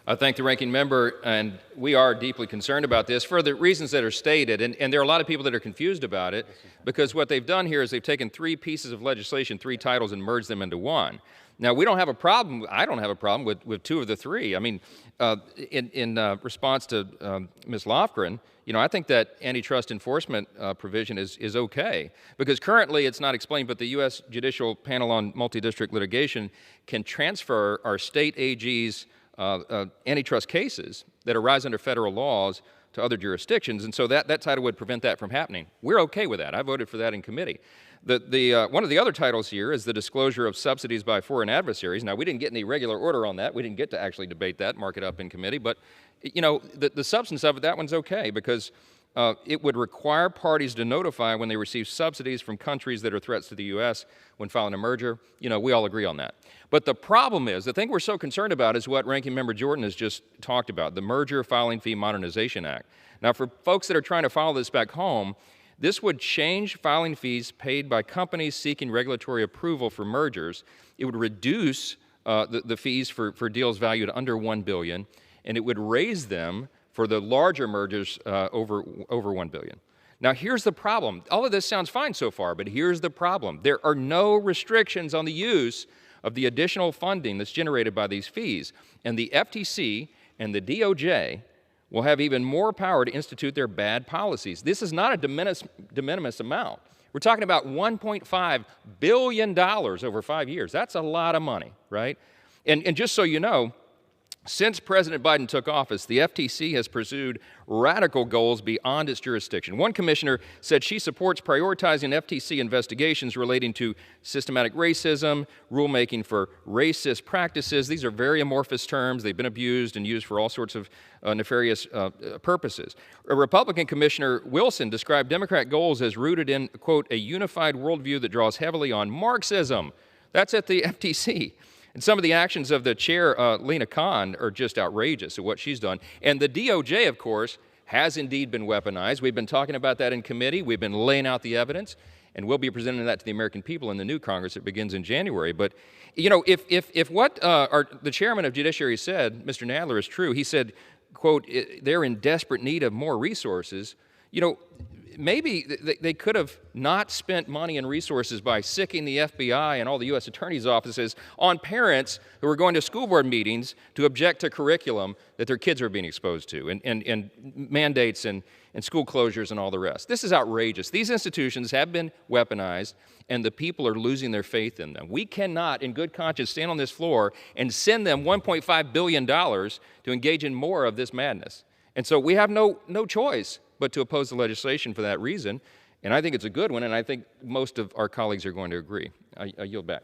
I thank the ranking member, and we are deeply concerned about this for the reasons that are stated, and there are a lot of people that are confused about it, because what they've done here is they've taken three pieces of legislation, three titles, and merged them into one. Now, we don't have a problem, I don't have a problem with two of the three. I mean, in response to Ms. Lofgren, I think that antitrust enforcement provision is okay, because currently it's not explained, but the U.S. Judicial Panel on Multi-District Litigation can transfer our state AG's antitrust cases that arise under federal laws to other jurisdictions, and so that title would prevent that from happening. We're okay with that. I voted for that in committee. One of the other titles here is the disclosure of subsidies by foreign adversaries. Now, we didn't get any regular order on that. We didn't get to actually debate that, mark it up in committee, but the substance of it, that one's okay, because it would require parties to notify when they receive subsidies from countries that are threats to the U.S. when filing a merger. We all agree on that. But the problem is, the thing we're so concerned about is what Ranking Member Jordan has just talked about, the Merger Filing Fee Modernization Act. Now, for folks that are trying to follow this back home, this would change filing fees paid by companies seeking regulatory approval for mergers. It would reduce the fees for deals valued under $1 billion, and it would raise them for the larger mergers over $1 billion. Now, here's the problem. All of this sounds fine so far, but here's the problem. There are no restrictions on the use of the additional funding that's generated by these fees, and the FTC and the DOJ will have even more power to institute their bad policies. This is not a de minimis amount. We're talking about $1.5 billion over 5 years. That's a lot of money, right? And just so you know, since President Biden took office, the FTC has pursued radical goals beyond its jurisdiction. One commissioner said she supports prioritizing FTC investigations relating to systematic racism, rulemaking for racist practices. These are very amorphous terms. They've been abused and used for all sorts of nefarious purposes. A Republican Commissioner Wilson described Democrat goals as rooted in, quote, a unified worldview that draws heavily on Marxism. That's at the FTC. And some of the actions of the chair, Lina Khan, are just outrageous at what she's done. And the DOJ, of course, has indeed been weaponized. We've been talking about that in committee. We've been laying out the evidence, and we'll be presenting that to the American people in the new Congress that begins in January. But, if what the chairman of Judiciary said, Mr. Nadler, is true, he said, quote, they're in desperate need of more resources, maybe they could have not spent money and resources by sicking the FBI and all the U.S. attorneys' offices on parents who are going to school board meetings to object to curriculum that their kids are being exposed to, and mandates and school closures and all the rest. This is outrageous. These institutions have been weaponized, and the people are losing their faith in them. We cannot, in good conscience, stand on this floor and send them $1.5 billion to engage in more of this madness. And so we have no choice but to oppose the legislation for that reason. And I think it's a good one, and I think most of our colleagues are going to agree. I yield back.